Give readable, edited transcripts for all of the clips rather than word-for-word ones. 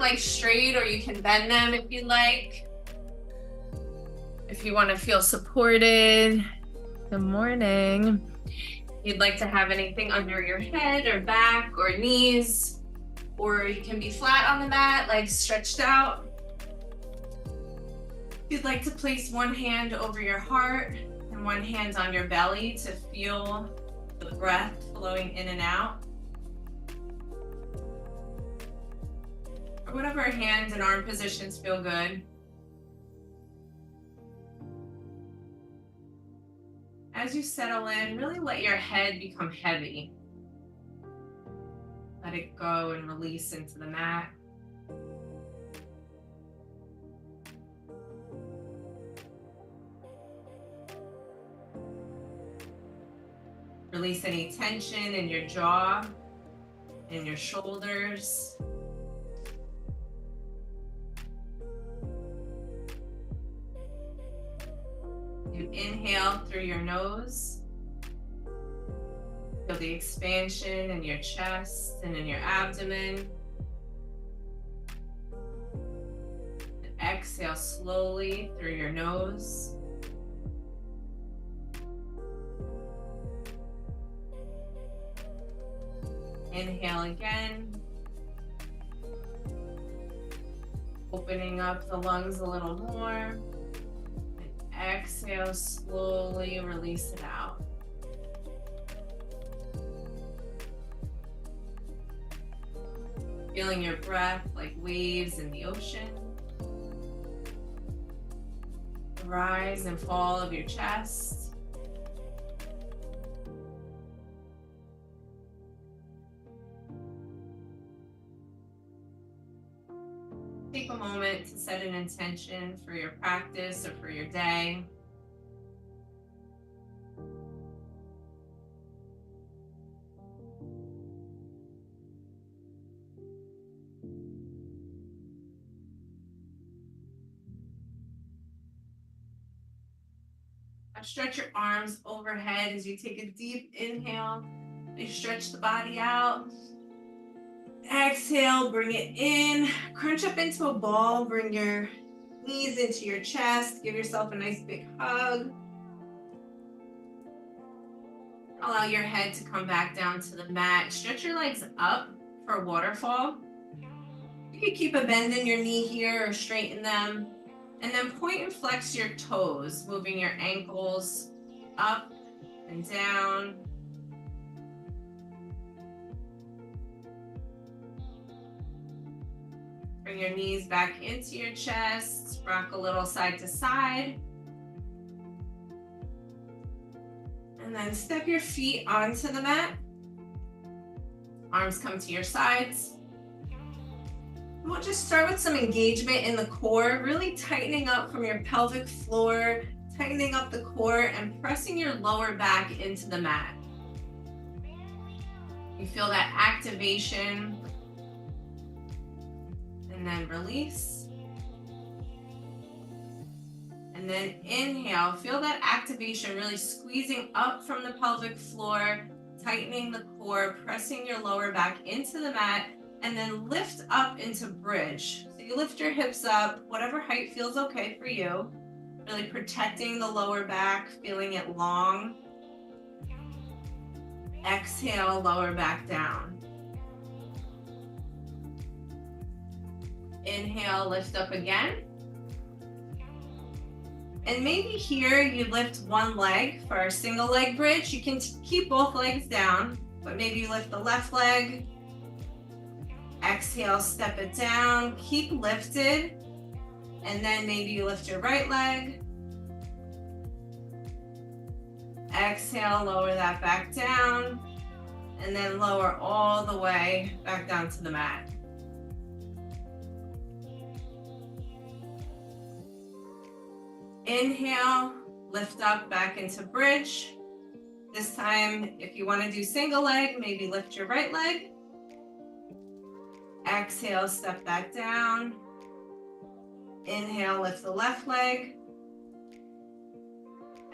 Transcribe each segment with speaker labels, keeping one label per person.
Speaker 1: legs straight, or you can bend them if you'd like. If you want to feel supported. Good morning. You'd like to have anything under your head or back or knees, or you can be flat on the mat, legs stretched out. If you'd like to place one hand over your heart and one hand on your belly to feel the breath flowing in and out. Or whatever hand and arm positions feel good. As you settle in, really let your head become heavy. Let it go and release into the mat. Release any tension in your jaw, in your shoulders. You inhale through your nose. Feel the expansion in your chest and in your abdomen. And exhale slowly through your nose. Inhale again. Opening up the lungs a little more. Exhale, slowly release it out. Feeling your breath like waves in the ocean. The rise and fall of your chest. Take a moment to set an intention for your practice or for your day. Now stretch your arms overhead as you take a deep inhale. You stretch the body out. Exhale, bring it in. Crunch up into a ball. Bring your knees into your chest. Give yourself a nice big hug. Allow your head to come back down to the mat. Stretch your legs up for a waterfall. You can keep a bend in your knee here or straighten them. And then point and flex your toes, moving your ankles up and down. Bring your knees back into your chest. Rock a little side to side. And then step your feet onto the mat. Arms come to your sides. We'll just start with some engagement in the core, really tightening up from your pelvic floor, tightening up the core and pressing your lower back into the mat. You feel that activation. And then release. And then inhale. Feel that activation really squeezing up from the pelvic floor, tightening the core, pressing your lower back into the mat, and then lift up into bridge. So you lift your hips up, whatever height feels okay for you. Really protecting the lower back, feeling it long. Exhale, lower back down. Inhale, lift up again. And maybe here you lift one leg for our single leg bridge. You can keep both legs down, but maybe you lift the left leg. Exhale, step it down, keep lifted. And then maybe you lift your right leg. Exhale, lower that back down. And then lower all the way back down to the mat. Inhale, lift up back into bridge. This time, if you want to do single leg, maybe lift your right leg. Exhale, step back down. Inhale, lift the left leg.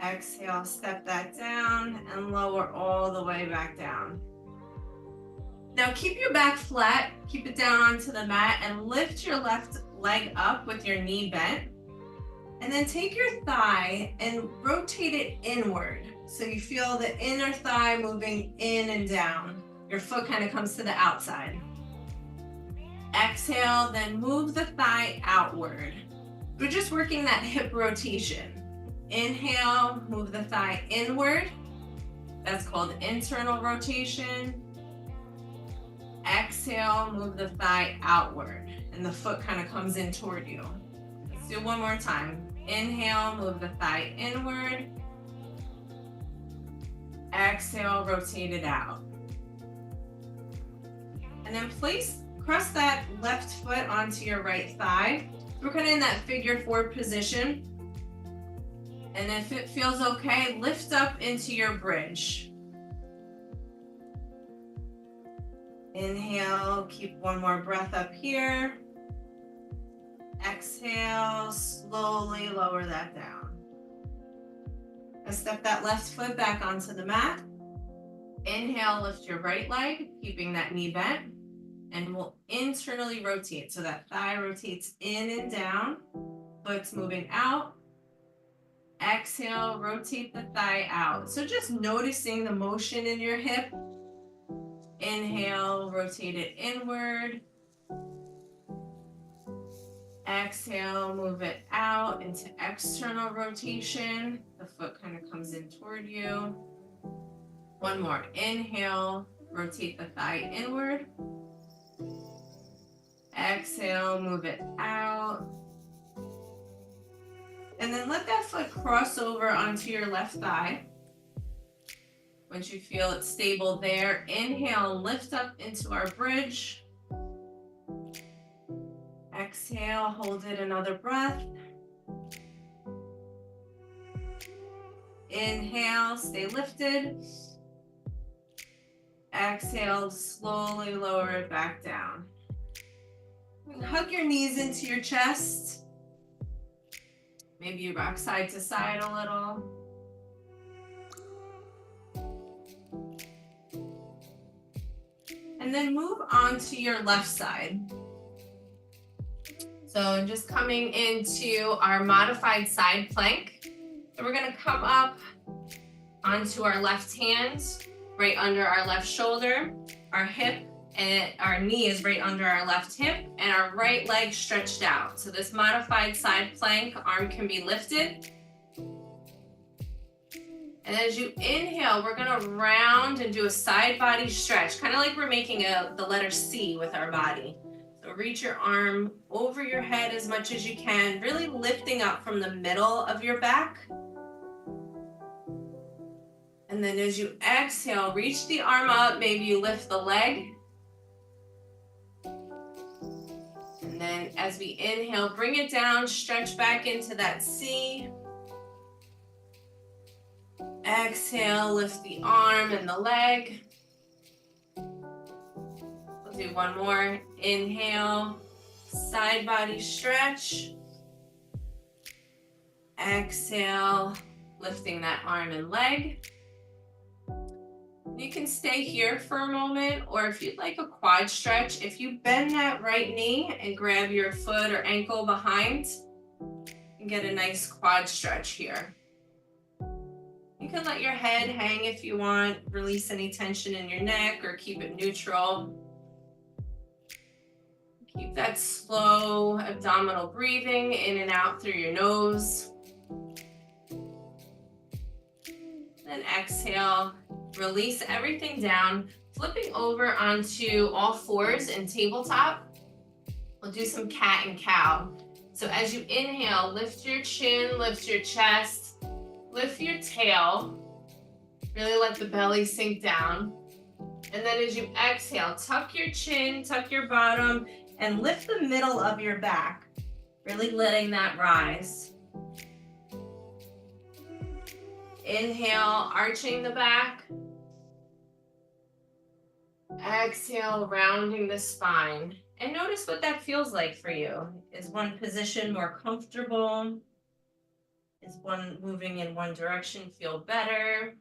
Speaker 1: Exhale, step that down and lower all the way back down. Now keep your back flat, keep it down onto the mat, and lift your left leg up with your knee bent. And then take your thigh and rotate it inward. So you feel the inner thigh moving in and down. Your foot kind of comes to the outside. Exhale, then move the thigh outward. We're just working that hip rotation. Inhale, move the thigh inward. That's called internal rotation. Exhale, move the thigh outward, and the foot kind of comes in toward you. Let's do one more time. Inhale, move the thigh inward. Exhale, rotate it out. And then cross that left foot onto your right thigh. We're kind of in that figure four position. And if it feels okay, lift up into your bridge. Inhale, keep one more breath up here. Exhale, slowly lower that down. Now step that left foot back onto the mat. Inhale, lift your right leg, keeping that knee bent. And we'll internally rotate. So that thigh rotates in and down. Foot's moving out. Exhale, rotate the thigh out. So just noticing the motion in your hip. Inhale, rotate it inward. Exhale, move it out into external rotation. The foot kind of comes in toward you. One more. Inhale, rotate the thigh inward. Exhale, move it out. And then let that foot cross over onto your left thigh. Once you feel it stable there, inhale, lift up into our bridge. Exhale, hold it another breath. Inhale, stay lifted. Exhale, slowly lower it back down. Hug your knees into your chest. Maybe you rock side to side a little. And then move on to your left side. So just coming into our modified side plank. So we're gonna come up onto our left hand, right under our left shoulder, our hip, and our knee is right under our left hip, and our right leg stretched out. So this modified side plank, arm can be lifted. And as you inhale, we're gonna round and do a side body stretch, kind of like we're making the letter C with our body. So reach your arm over your head as much as you can, really lifting up from the middle of your back. And then as you exhale, reach the arm up, maybe you lift the leg. And then as we inhale, bring it down, stretch back into that C. Exhale, lift the arm and the leg. We'll do one more. Inhale, side body stretch. Exhale, lifting that arm and leg. You can stay here for a moment, or if you'd like a quad stretch, if you bend that right knee and grab your foot or ankle behind, you can get a nice quad stretch here. You can let your head hang if you want, release any tension in your neck or keep it neutral. Keep that slow abdominal breathing in and out through your nose. Then exhale, release everything down, flipping over onto all fours in tabletop. We'll do some cat and cow. So as you inhale, lift your chin, lift your chest, lift your tail, really let the belly sink down. And then as you exhale, tuck your chin, tuck your bottom, and lift the middle of your back, really letting that rise. Inhale, arching the back. Exhale, rounding the spine. And notice what that feels like for you. Is one position more comfortable? Is one moving in one direction feel better?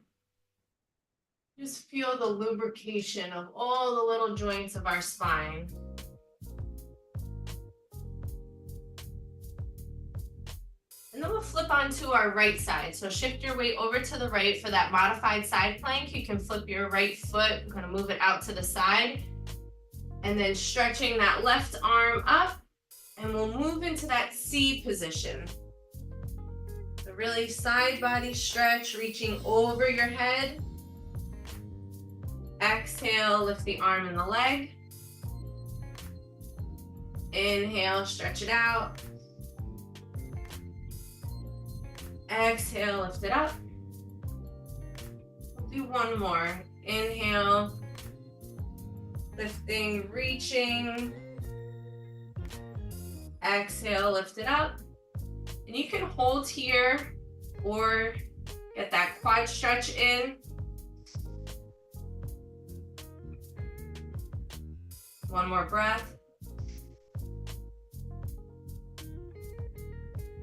Speaker 1: Just feel the lubrication of all the little joints of our spine. And then we'll flip onto our right side. So shift your weight over to the right for that modified side plank. You can flip your right foot, kind of move it out to the side. And then stretching that left arm up. And we'll move into that C position. So really side body stretch, reaching over your head. Exhale, lift the arm and the leg. Inhale, stretch it out. Exhale, lift it up. We'll do one more. Inhale, lifting, reaching. Exhale, lift it up. And you can hold here or get that quad stretch in. One more breath.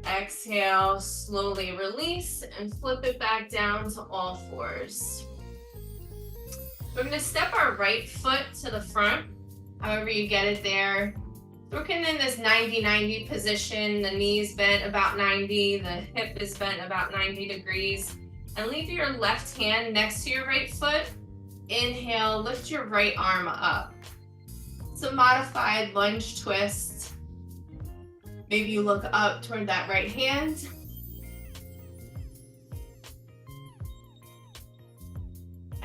Speaker 1: Exhale, slowly release and flip it back down to all fours. We're going to step our right foot to the front, however you get it there. Working in this 90-90 position, the knees bent about 90, the hip is bent about 90 degrees. And leave your left hand next to your right foot. Inhale, lift your right arm up. It's a modified lunge twist. Maybe you look up toward that right hand.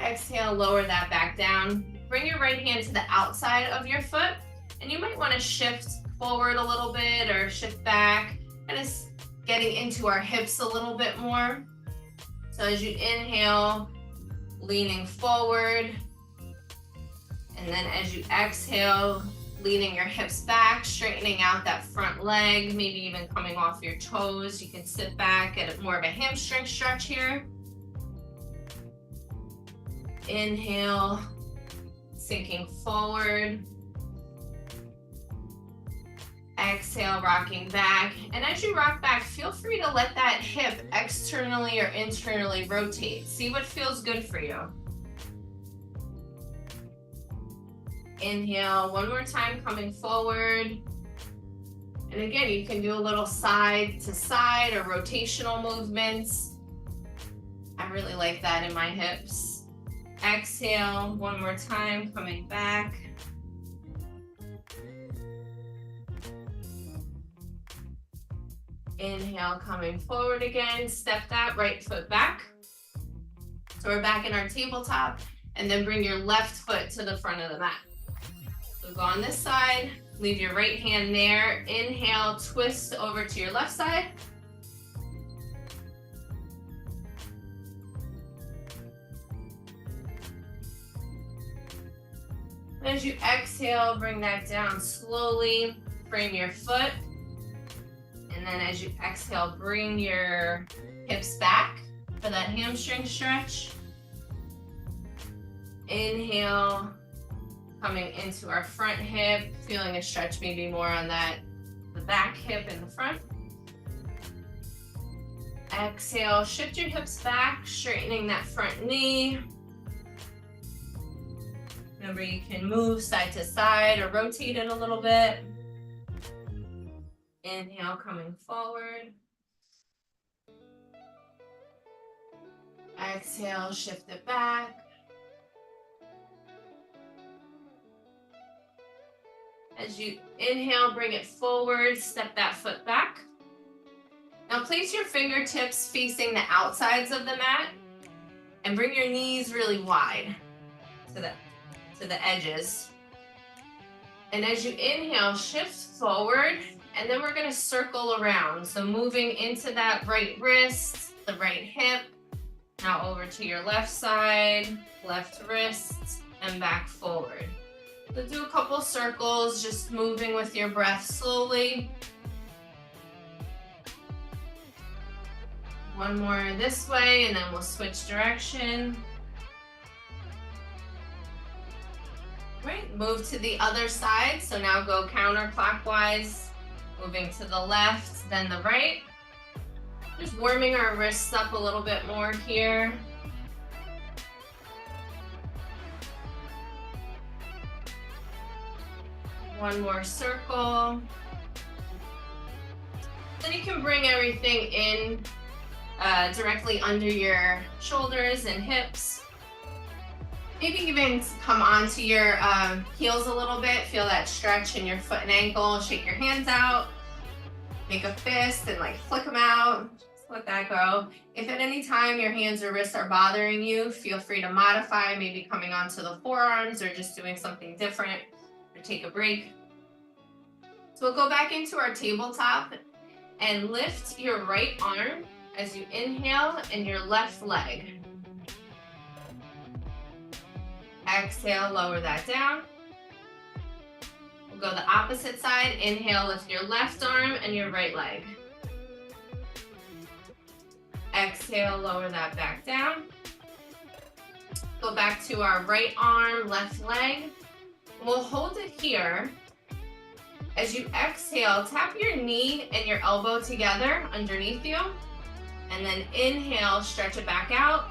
Speaker 1: Exhale, lower that back down. Bring your right hand to the outside of your foot, and you might want to shift forward a little bit or shift back, kind of getting into our hips a little bit more. So as you inhale, leaning forward, and then as you exhale, leaning your hips back, straightening out that front leg, maybe even coming off your toes. You can sit back, get more of a hamstring stretch here. Inhale, sinking forward. Exhale, rocking back. And as you rock back, feel free to let that hip externally or internally rotate. See what feels good for you. Inhale, one more time, coming forward. And again, you can do a little side to side or rotational movements. I really like that in my hips. Exhale, one more time, coming back. Inhale, coming forward again. Step that right foot back. So we're back in our tabletop. And then bring your left foot to the front of the mat. So go on this side, leave your right hand there. Inhale, twist over to your left side. As you exhale, bring that down slowly. Frame your foot. And then as you exhale, bring your hips back for that hamstring stretch. Inhale, coming into our front hip, feeling a stretch maybe more on the back hip in the front. Exhale, shift your hips back, straightening that front knee. Remember, you can move side to side or rotate it a little bit. Inhale, coming forward. Exhale, shift it back. As you inhale, bring it forward, step that foot back. Now place your fingertips facing the outsides of the mat and bring your knees really wide to the edges. And as you inhale, shift forward, and then we're going to circle around. So moving into that right wrist, the right hip, now over to your left side, left wrist, and back forward. So do a couple circles, just moving with your breath slowly. One more this way, and then we'll switch direction. Right, move to the other side. So now go counterclockwise, moving to the left, then the right. Just warming our wrists up a little bit more here. One more circle. Then you can bring everything in directly under your shoulders and hips. Maybe even come onto your heels a little bit. Feel that stretch in your foot and ankle. Shake your hands out. Make a fist and like flick them out. Just let that go. If at any time your hands or wrists are bothering you, feel free to modify, maybe coming onto the forearms or just doing something different, or take a break. So we'll go back into our tabletop and lift your right arm as you inhale and your left leg. Exhale, lower that down. We'll go the opposite side. Inhale, lift your left arm and your right leg. Exhale, lower that back down. Go back to our right arm, left leg. We'll hold it here. As you exhale, tap your knee and your elbow together underneath you. And then inhale, stretch it back out.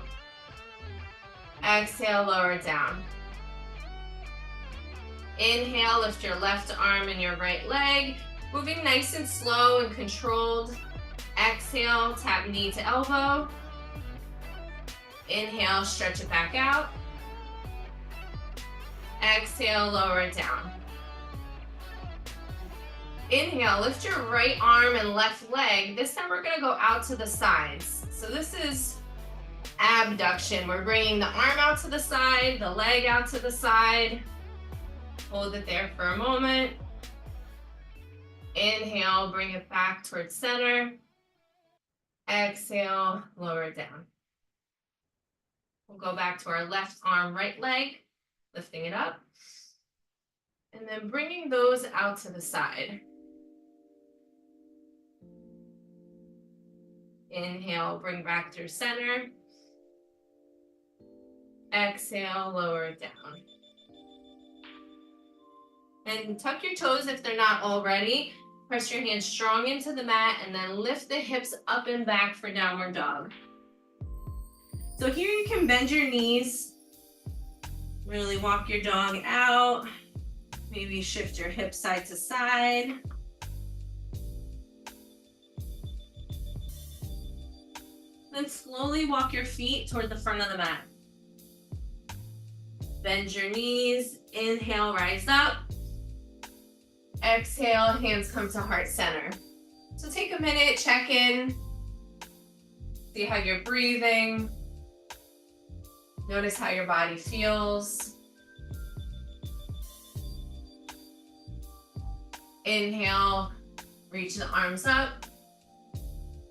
Speaker 1: Exhale, lower it down. Inhale, lift your left arm and your right leg. Moving nice and slow and controlled. Exhale, tap knee to elbow. Inhale, stretch it back out. Exhale, lower it down. Inhale, lift your right arm and left leg. This time we're gonna go out to the sides. So this is abduction. We're bringing the arm out to the side, the leg out to the side. Hold it there for a moment. Inhale, bring it back towards center. Exhale, lower it down. We'll go back to our left arm, right leg, lifting it up. And then bringing those out to the side. Inhale, bring back through center. Exhale, lower it down. And tuck your toes if they're not already. Press your hands strong into the mat and then lift the hips up and back for downward dog. So here you can bend your knees. Really walk your dog out. Maybe shift your hips side to side. Then slowly walk your feet toward the front of the mat. Bend your knees. Inhale, rise up. Exhale, hands come to heart center. So take a minute, check in. See how you're breathing. Notice how your body feels. Inhale, reach the arms up.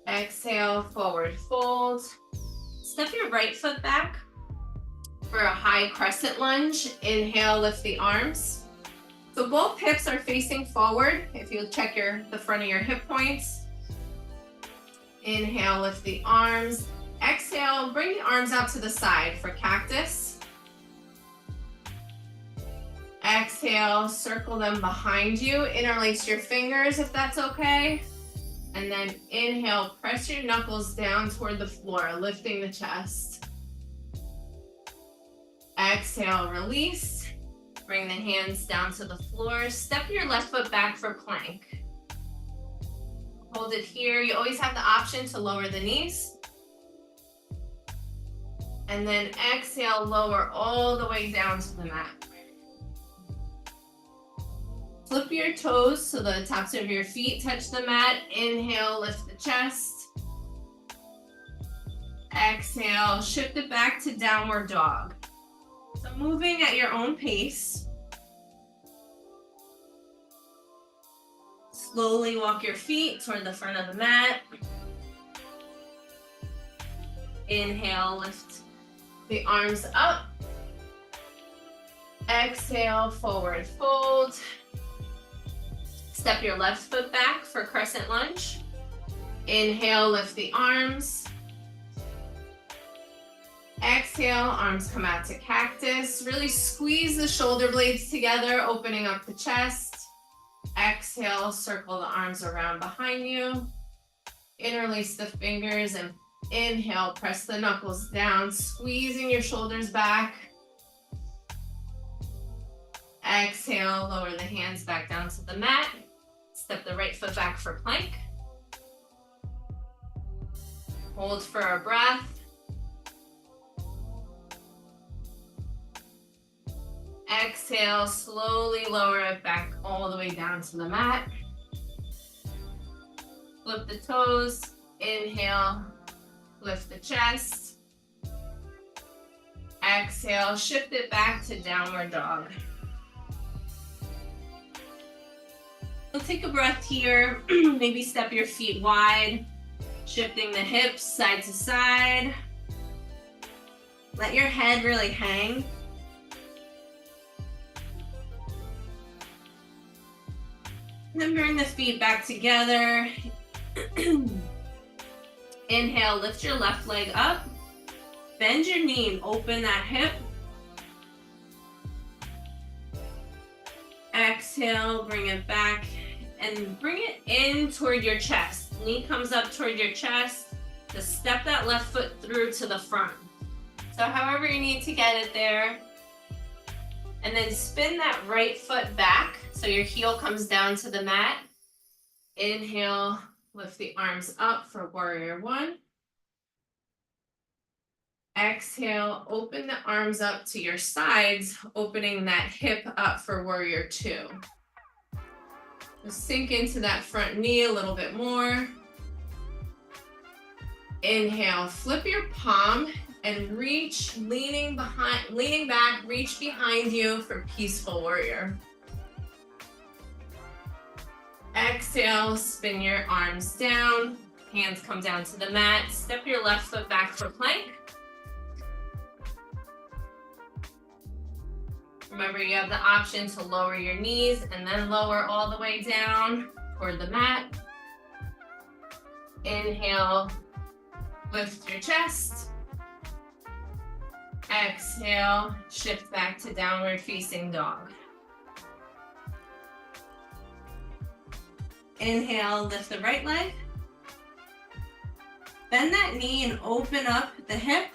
Speaker 1: Exhale, forward fold. Step your right foot back for a high crescent lunge. Inhale, lift the arms. So both hips are facing forward. If you'll check the front of your hip points. Inhale, lift the arms. Exhale, bring the arms out to the side for cactus. Exhale, circle them behind you. Interlace your fingers if that's okay. And then inhale, press your knuckles down toward the floor, lifting the chest. Exhale, release. Bring the hands down to the floor. Step your left foot back for plank. Hold it here. You always have the option to lower the knees. And then exhale, lower all the way down to the mat. Flip your toes so the tops of your feet touch the mat. Inhale, lift the chest. Exhale, shift it back to downward dog. So moving at your own pace. Slowly walk your feet toward the front of the mat. Inhale, lift the arms up. Exhale, forward fold. Step your left foot back for crescent lunge. Inhale, lift the arms. Exhale, arms come out to cactus. Really squeeze the shoulder blades together, opening up the chest. Exhale, circle the arms around behind you. Interlace the fingers and inhale, press the knuckles down, squeezing your shoulders back. Exhale, lower the hands back down to the mat. Step the right foot back for plank. Hold for a breath. Exhale, slowly lower it back all the way down to the mat. Flip the toes. Inhale, lift the chest. Exhale, shift it back to downward dog. So take a breath here. Maybe step your feet wide, shifting the hips side to side. Let your head really hang. Then bring the feet back together. Inhale, lift your left leg up. Bend your knee and open that hip. Exhale, bring it back and bring it in toward your chest. Knee comes up toward your chest. Just step that left foot through to the front. So however you need to get it there. And then spin that right foot back so your heel comes down to the mat. Inhale, lift the arms up for warrior one. Exhale, open the arms up to your sides, opening that hip up for warrior two. Just sink into that front knee a little bit more. Inhale, flip your palm and reach, leaning back, reach behind you for peaceful warrior. Exhale, spin your arms down, hands come down to the mat, step your left foot back for plank. Remember, you have the option to lower your knees and then lower all the way down toward the mat. Inhale, lift your chest. Exhale, shift back to downward facing dog. Inhale, lift the right leg. Bend that knee and open up the hip.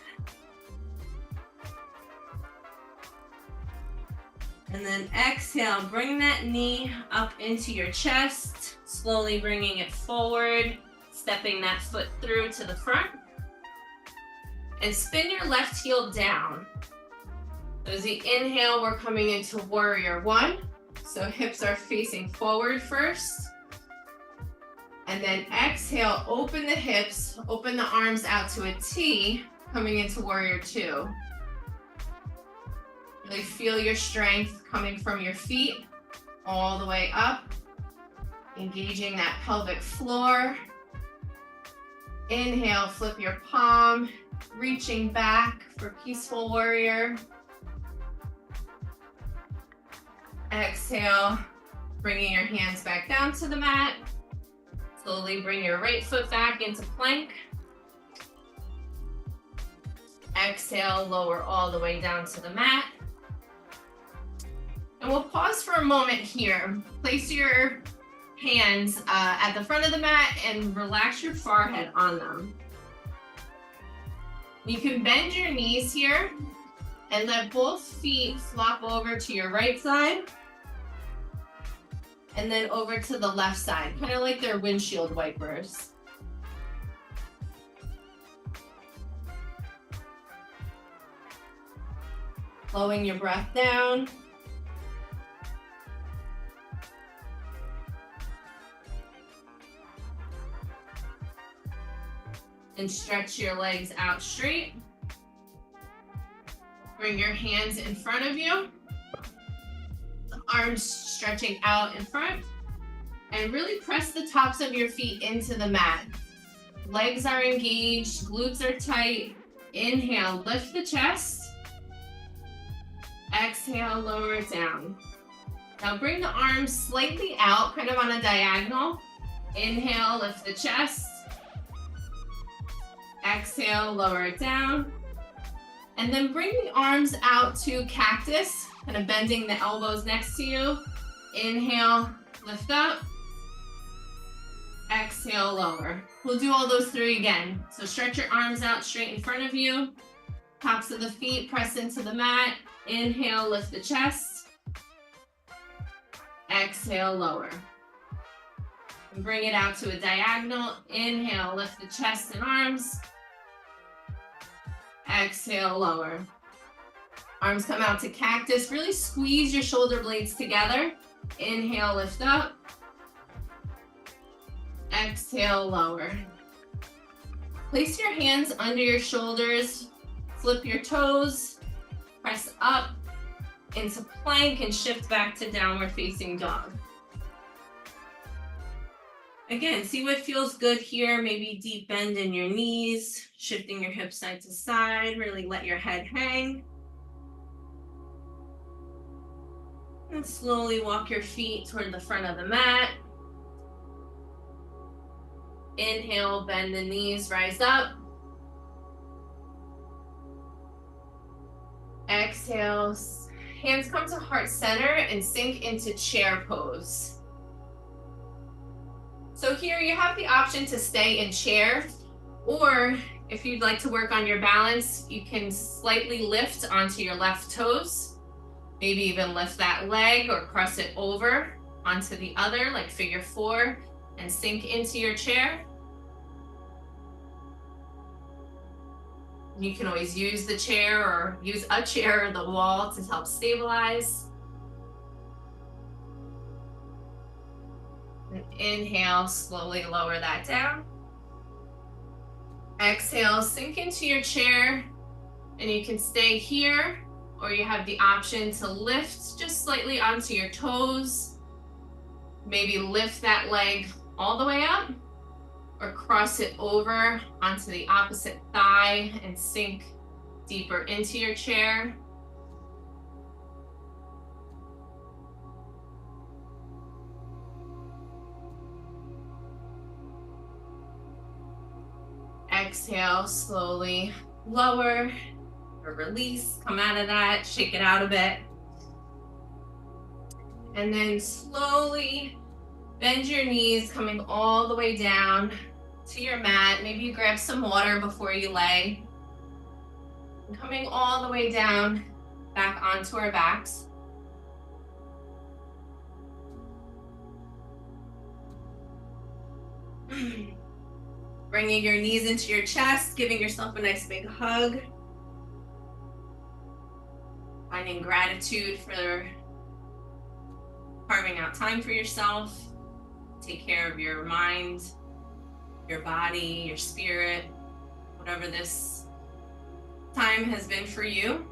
Speaker 1: And then exhale, bring that knee up into your chest, slowly bringing it forward, stepping that foot through to the front. And spin your left heel down. So as you inhale, we're coming into warrior one. So hips are facing forward first. And then exhale, open the hips, open the arms out to a T, coming into warrior two. Really feel your strength coming from your feet all the way up, engaging that pelvic floor. Inhale, flip your palm, reaching back for peaceful warrior. Exhale, bringing your hands back down to the mat. Slowly bring your right foot back into plank. Exhale, lower all the way down to the mat. And we'll pause for a moment here. Place your hands at the front of the mat and relax your forehead on them. You can bend your knees here and let both feet flop over to your right side and then over to the left side, kind of like they're windshield wipers. Slowing your breath down. And stretch your legs out straight. Bring your hands in front of you. The arms stretching out in front. And really press the tops of your feet into the mat. Legs are engaged, glutes are tight. Inhale, lift the chest. Exhale, lower it down. Now bring the arms slightly out, kind of on a diagonal. Inhale, lift the chest. Exhale, lower it down. And then bring the arms out to cactus, kind of bending the elbows next to you. Inhale, lift up. Exhale, lower. We'll do all those three again. So stretch your arms out straight in front of you. Tops of the feet press into the mat. Inhale, lift the chest. Exhale, lower. And bring it out to a diagonal. Inhale, lift the chest and arms. Exhale, lower. Arms come out to cactus. Really squeeze your shoulder blades together. Inhale, lift up. Exhale, lower. Place your hands under your shoulders. Flip your toes. Press up into plank and shift back to downward facing dog. Again, see what feels good here. Maybe deep bend in your knees, shifting your hips side to side. Really let your head hang. And slowly walk your feet toward the front of the mat. Inhale, bend the knees, rise up. Exhale, hands come to heart center and sink into chair pose. So here you have the option to stay in chair, or if you'd like to work on your balance, you can slightly lift onto your left toes. Maybe even lift that leg or cross it over onto the other, like figure four, and sink into your chair. You can always use the chair or use a chair or the wall to help stabilize. And inhale, slowly lower that down. Exhale, sink into your chair, and you can stay here, or you have the option to lift just slightly onto your toes. Maybe lift that leg all the way up, or cross it over onto the opposite thigh and sink deeper into your chair. Exhale, slowly lower or release, come out of that, shake it out a bit. And then slowly bend your knees, coming all the way down to your mat. Maybe you grab some water before you lay. And coming all the way down, back onto our backs. Bringing your knees into your chest, giving yourself a nice big hug. Finding gratitude for carving out time for yourself. Take care of your mind, your body, your spirit, whatever this time has been for you.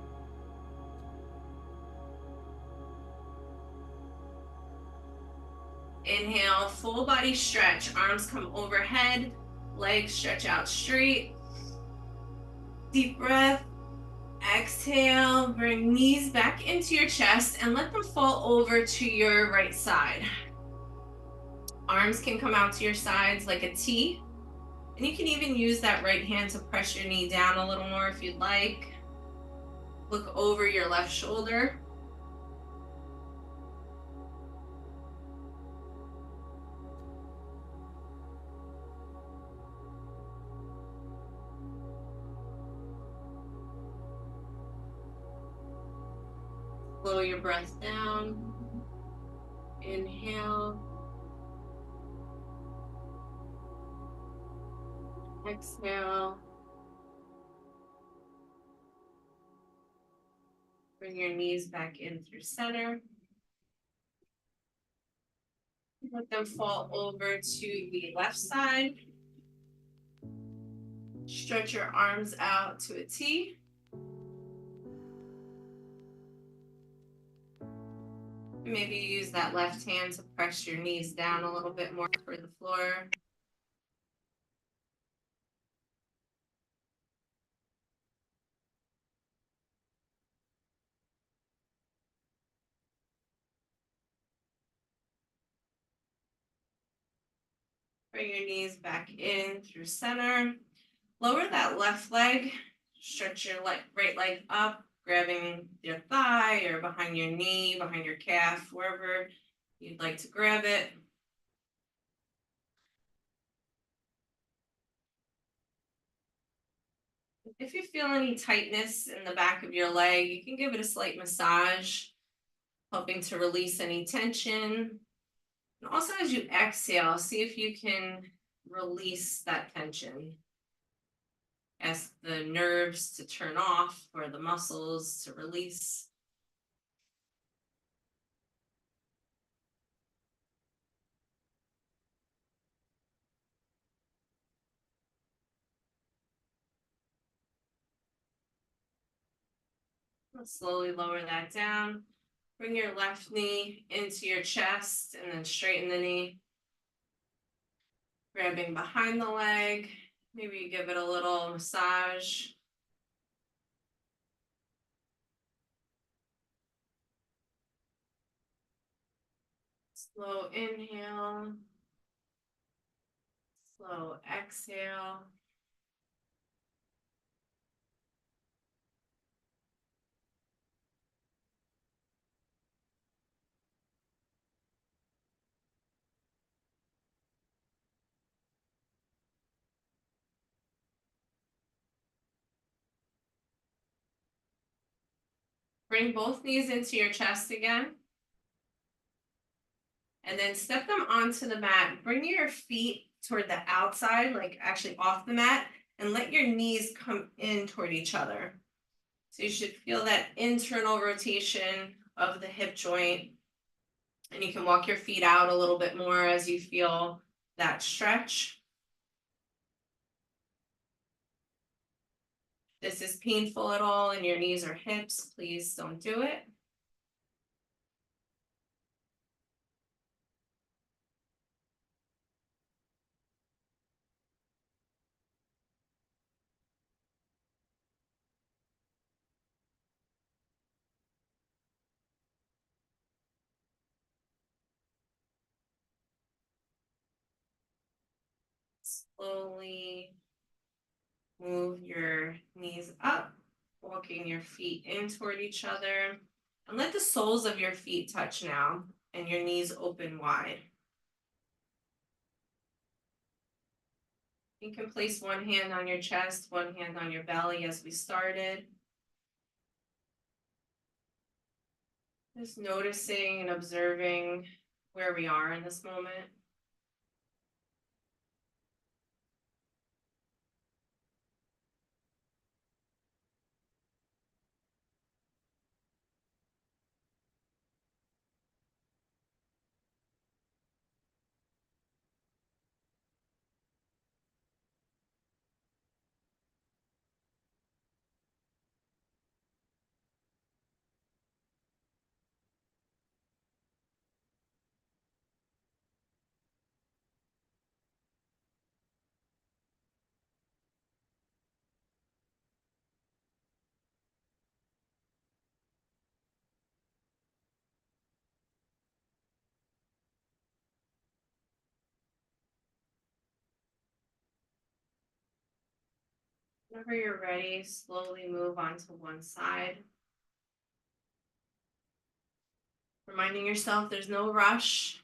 Speaker 1: Inhale, full body stretch. Arms come overhead, legs stretch out straight. Deep breath. Exhale, bring knees back into your chest and let them fall over to your right side. Arms can come out to your sides like a T. And you can even use that right hand to press your knee down a little more if you'd like. Look over your left shoulder. Slow your breath down. Inhale. Exhale. Bring your knees back in through center. Let them fall over to the left side. Stretch your arms out to a T. Maybe use that left hand to press your knees down a little bit more for the floor. Bring your knees back in through center. Lower that left leg. Stretch your right leg up, grabbing your thigh or behind your knee, behind your calf, wherever you'd like to grab it. If you feel any tightness in the back of your leg, you can give it a slight massage. helping to release any tension. And also, as you exhale, see if you can release that tension. Ask the nerves to turn off or the muscles to release. Slowly lower that down. Bring your left knee into your chest and then straighten the knee. Grabbing behind the leg. Maybe you give it a little massage. Slow inhale. Slow exhale. Bring both knees into your chest again. And then step them onto the mat. Bring your feet toward the outside, like actually off the mat, and let your knees come in toward each other. So you should feel that internal rotation of the hip joint. And you can walk your feet out a little bit more as you feel that stretch. If this is painful at all in your knees or hips, please don't do it. Slowly move your knees up, walking your feet in toward each other. And let the soles of your feet touch now and your knees open wide. You can place one hand on your chest, one hand on your belly as we started. Just noticing and observing where we are in this moment. Whenever you're ready, slowly move onto one side. Reminding yourself there's no rush.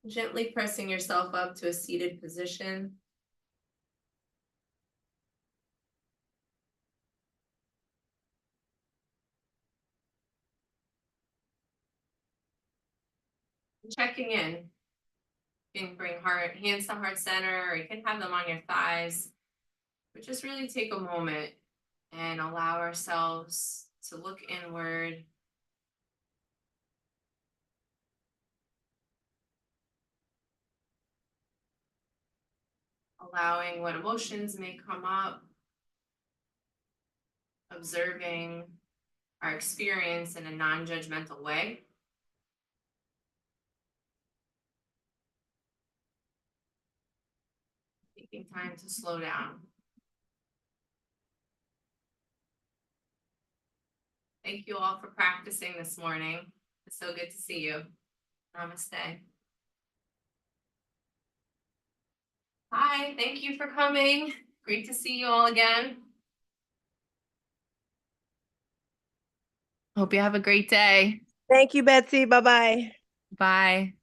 Speaker 1: Gently pressing yourself up to a seated position. Checking in. You can bring hands to heart center, or you can have them on your thighs. But just really take a moment and allow ourselves to look inward. Allowing what emotions may come up. Observing our experience in a non-judgmental way. Taking time to slow down. Thank you all for practicing this morning. It's so good to see you. Namaste. Hi, thank you for coming. Great to see you all again. Hope you have a great day.
Speaker 2: Thank you, Betsy. Bye-bye.
Speaker 1: Bye.